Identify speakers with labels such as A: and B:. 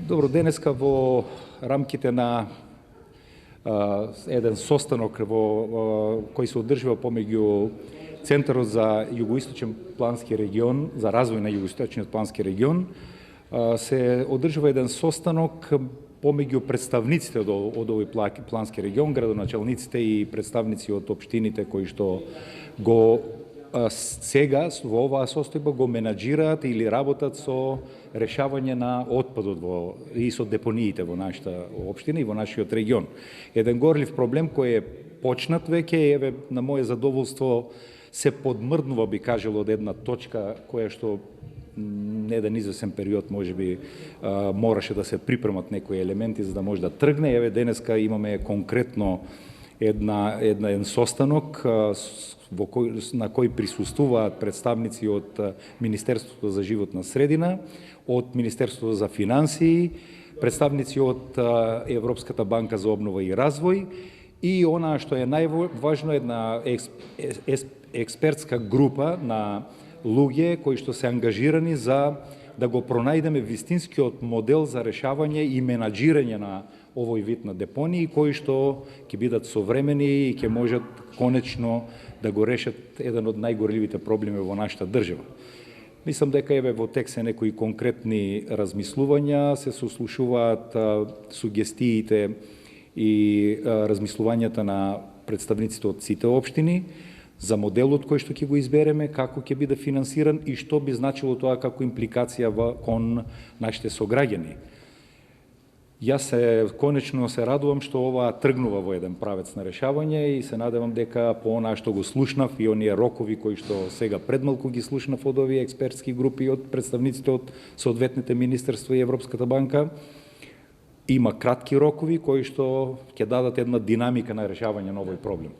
A: Добро, денеска во рамките на еден состанок кој се одржува помеѓу Центарот за југоисточен плански регион, за развој на југоисточниот плански регион, се одржува еден состанок помеѓу представниците од овој плански регион, градоначалниците и представници од општините кои што го сега во оваа состојба го менаџираат или работат со решавање на отпадот и со депониите во нашата општина и во нашиот регион. Еден горлив проблем кој е почнат веќе, еве на моје задоволство се подмрднува, би кажал, од една точка која што еден извесен период можеби мораше да се припремат некои елементи за да може да тргне. Еве денеска имаме конкретно еден состанок на кој присуствуваат представници од Министерството за животна средина, од Министерството за финансии, представници од Европската банка за обнова и развој и она што е најважно, една експертска група на луѓе кои што се ангажирани за да го пронајдеме вистинскиот модел за решавање и менаџирање на овој вид на депонии, кои што ќе бидат современи и ќе можат конечно да го решат еден од најгорливите проблеми во нашата држава. Мислам дека еве во текст се некои конкретни размислувања, се сослушуваат сугестиите и размислувањата на представниците од сите општини за моделот кој што ќе го избереме, како ќе биде финансиран и што би значило тоа како импликација кон нашите сограѓани. Јас конечно се радувам што ова тргнува во еден правец на решавање и се надевам дека по она што го слушнав и оние рокови кои што сега предмалку ги слушнав од овие експертски групи од представниците од соодветните министерства и Европската банка, има кратки рокови кои што ќе дадат една динамика на решавање на овој проблем.